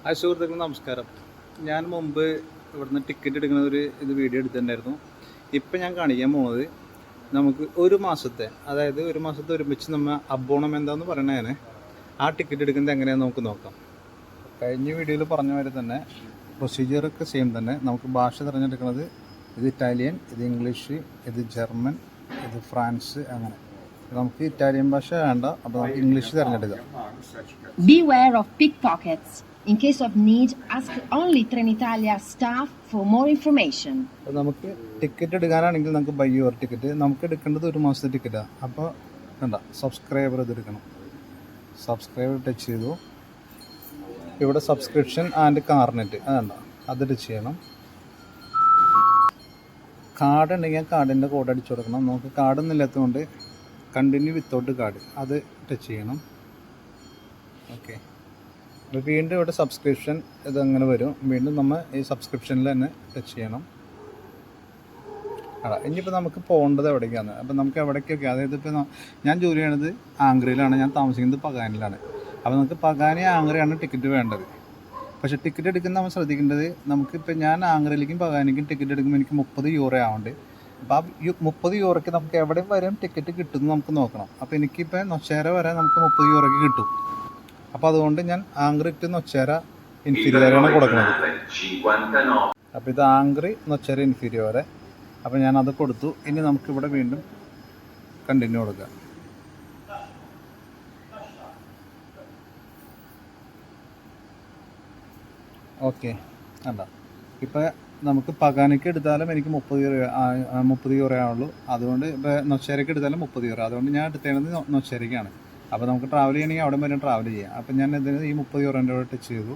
ആ സുഹൃത്തുക്കൾ നമസ്കാരം. ഞാൻ മുമ്പ് ഇവിടുന്ന് ടിക്കറ്റ് എടുക്കുന്ന ഇത് വീഡിയോ എടുത്തിട്ടുണ്ടായിരുന്നു. ഇപ്പം ഞാൻ കാണിക്കാൻ പോകുന്നത് നമുക്ക് ഒരു മാസത്തെ ഒരുമിച്ച് നമ്മൾ അബോണം എന്താണെന്ന് പറയണേ ആ ടിക്കറ്റ് എടുക്കുന്നത് എങ്ങനെയാണെന്ന് നമുക്ക് നോക്കാം. കഴിഞ്ഞ വീഡിയോയിൽ പറഞ്ഞ മാതിരി തന്നെ പ്രൊസീജിയറൊക്കെ സെയിം തന്നെ. നമുക്ക് ഭാഷ തിരഞ്ഞെടുക്കുന്നത് ഇത് ഇറ്റാലിയൻ, ഇത് ഇംഗ്ലീഷ്, ഇത് ജർമ്മൻ, ഇത് ഫ്രാൻസ്, അങ്ങനെ. നമുക്ക് ഇറ്റാലിയൻ ഭാഷ വേണ്ട, അപ്പോൾ നമുക്ക് ഇംഗ്ലീഷ് തിരഞ്ഞെടുക്കാം. Beware of pickpockets. In case of need, ask only Trenitalia staff for more information. നമുക്ക് ടിക്കറ്റ് എടുക്കാനാണെങ്കിൽ നമുക്ക് ബൈ യുവർ ടിക്കറ്റ്. നമുക്ക് എടുക്കേണ്ടത് ഒരു മാസത്തെ ടിക്കറ്റാണ്. അപ്പോൾ വേണ്ട, സബ്സ്ക്രൈബർ ഇതെടുക്കണം. സബ്സ്ക്രൈബർ ടച്ച് ചെയ്തു. ഇവിടെ സബ്സ്ക്രിപ്ഷൻ ആൻഡ് കാർനെറ്റ് അതുണ്ട, അത് ടച്ച് ചെയ്യണം. കാർഡ് ഉണ്ടെങ്കിൽ കാർഡിൻ്റെ കോഡ് അടിച്ചു കൊടുക്കണം. നമുക്ക് കാർഡൊന്നും ഇല്ലാത്തതുകൊണ്ട് കണ്ടിന്യൂ വിത്തൗട്ട് കാർഡ് അത് ടച്ച് ചെയ്യണം. ഓക്കെ, അപ്പോൾ വീണ്ടും ഇവിടെ സബ്സ്ക്രിപ്ഷൻ ഇതങ്ങനെ വരും. വീണ്ടും നമ്മൾ ഈ സബ്സ്ക്രിപ്ഷനിൽ തന്നെ ടച്ച് ചെയ്യണം. ഇനിയിപ്പോൾ നമുക്ക് പോകേണ്ടത് എവിടേക്കാണ്. അപ്പോൾ നമുക്ക് എവിടേക്കൊക്കെ, അതായത് ഇപ്പോൾ ഞാൻ ജോലി ചെയ്യണത് ആഗ്രയിലാണ്, ഞാൻ താമസിക്കുന്നത് പകാനിലാണ്. അപ്പോൾ നമുക്ക് പകാനി ആഗ്രയാണ് ടിക്കറ്റ് വേണ്ടത്. പക്ഷേ ടിക്കറ്റ് എടുക്കുന്ന നമ്മൾ ശ്രദ്ധിക്കേണ്ടത്, നമുക്കിപ്പോൾ ഞാൻ ആഗ്രയിലേക്കും പകാനിക്കും ടിക്കറ്റ് എടുക്കുമ്പോൾ എനിക്ക് 30 യൂറോ ആവുന്നുണ്ട്. അപ്പോൾ ആ 30 യൂറോയ്ക്ക് നമുക്ക് എവിടെയും വരെയും ടിക്കറ്റ് കിട്ടുമെന്ന് നമുക്ക് നോക്കണം. അപ്പോൾ എനിക്കിപ്പോൾ നൊച്ചേര വരെ നമുക്ക് 30 യൂറോയ്ക്ക് കിട്ടും. അപ്പോൾ അതുകൊണ്ട് ഞാൻ ആംഗ്രി ടു നൊച്ചേര ഇൻഫീരിയറാണ് കൊടുക്കുന്നത്. അപ്പോൾ ഇത് ആംഗ്രി നൊച്ചേര ഇൻഫീരിയറെ. അപ്പോൾ ഞാനത് കൊടുത്തു. ഇനി നമുക്കിവിടെ വീണ്ടും കണ്ടിന്യൂ കൊടുക്കാം. ഓക്കെ, അല്ല ഇപ്പോൾ നമുക്ക് പകാനിക്ക് എടുത്താലും എനിക്ക് 30 യൂറോ ആവുള്ളൂ. അതുകൊണ്ട് ഇപ്പോൾ നൊച്ചേരയ്ക്ക് എടുത്താലും 30 യൂറോ. അതുകൊണ്ട് ഞാൻ എടുത്തേണ്ടത് നൊച്ചേരയ്ക്കാണ്. അപ്പോൾ നമുക്ക് ട്രാവൽ ചെയ്യണമെങ്കിൽ അവിടെ വരെ ട്രാവൽ ചെയ്യാം. അപ്പോൾ ഞാൻ ഇതിന് ഈ 30 യൂറോൻ്റെ കൂടെ ടച്ച് ചെയ്തു.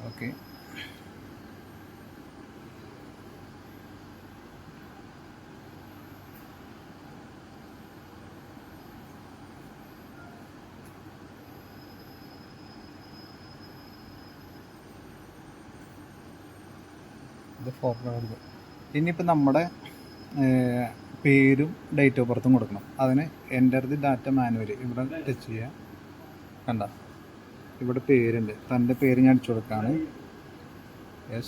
ഓക്കെ, ഇത് ഫോർവേഡ്. ഇനിയിപ്പോൾ നമ്മുടെ പേരും ഡേറ്റ് ഓഫ് ബർത്തും കൊടുക്കണം. അതിന് എൻ്റർ ദി ഡാറ്റ മാനുവൽ ഇവിടെ ടച്ച് ചെയ്യാം. കണ്ട, ഇവിടെ പേരുണ്ട്. തൻ്റെ പേര് ഞാൻ അടിച്ചു കൊടുക്കുകയാണ്.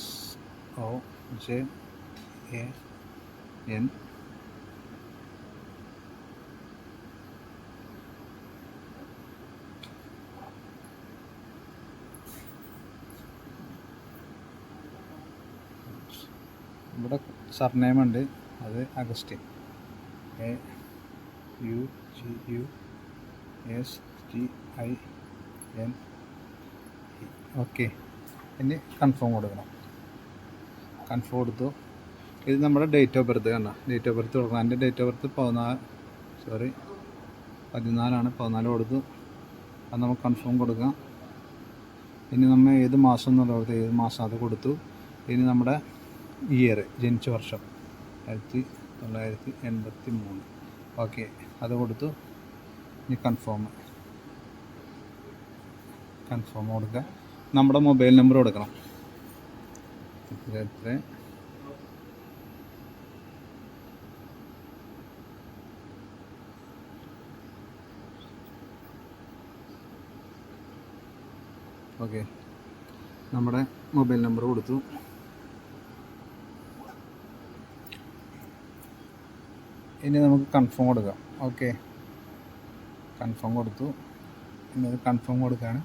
SOJAN. ഇവിടെ സർനെയിം ഉണ്ട്, അത് അഗസ്റ്റിൻ. AUGUSTIN. ഓക്കെ, ഇനി കൺഫേം കൊടുക്കണം. കൺഫേം കൊടുത്തു. ഇത് നമ്മുടെ ഡേറ്റ് ഓഫ് ബർത്ത് കണ്ട, ഡേറ്റ് ഓഫ് ബർത്ത് കൊടുക്കണം. എൻ്റെ ഡേറ്റ് ഓഫ് ബർത്ത് 14 കൊടുത്തു. അത് നമുക്ക് കൺഫേം കൊടുക്കാം. ഇനി നമ്മൾ ഏത് മാസം എന്നുള്ളത് ഏത് മാസം അത് കൊടുത്തു. ഇനി നമ്മുടെ ഇയർ, ജനിച്ച വർഷം 1983. ഓക്കെ, അത് കൊടുത്തു. ഇനി കൺഫേം കൊടുക്കുക. നമ്മുടെ മൊബൈൽ നമ്പർ കൊടുക്കണം. ഓക്കെ, നമ്മുടെ മൊബൈൽ നമ്പർ കൊടുത്തു. ഇനി നമുക്ക് കൺഫേം കൊടുക്കാം. ഓക്കെ, കൺഫേം കൊടുത്തു. ഇനി അത് കൺഫേം കൊടുക്കുകയാണ്.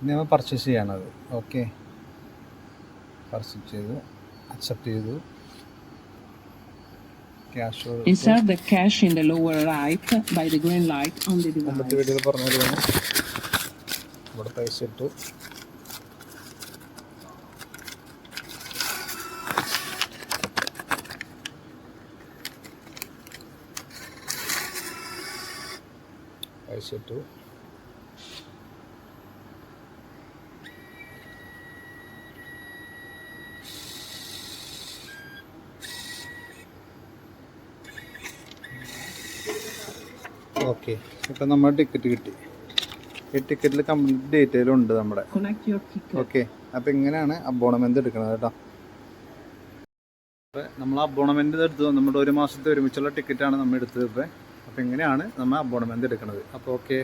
ഇനി നമ്മൾ പർച്ചേസ് ചെയ്യണത്. ഓക്കെ, പർച്ചേസ് ചെയ്തു, അക്സെപ്റ്റ് ചെയ്തു. Cash insert the cash in the lower right by the green light on the device. മുമ്പത്തെ വീഡിയോയിൽ പറഞ്ഞതാണ്. ഇവിടെ പൈസ ഇട്ടു. പൈസ ഇട്ടു. ഓക്കെ, ഇപ്പം നമ്മൾ ടിക്കറ്റ് കിട്ടി. ഈ ടിക്കറ്റിൽ കംപ്ലീറ്റ് ഡീറ്റെയിലും ഉണ്ട് നമ്മുടെ. ഓക്കെ, അപ്പോൾ ഇങ്ങനെയാണ് അബോണമെൻ്റ് എടുക്കുന്നത് കേട്ടോ. അപ്പോൾ നമ്മൾ അബോണമെൻ്റ് എടുത്തു. നമ്മുടെ ഒരു മാസത്തെ ഒരുമിച്ചുള്ള ടിക്കറ്റാണ് നമ്മൾ എടുത്തത്. അപ്പോൾ ഇങ്ങനെയാണ് നമ്മൾ അബോണമെൻ്റ് എടുക്കുന്നത്. അപ്പോൾ ഓക്കെ.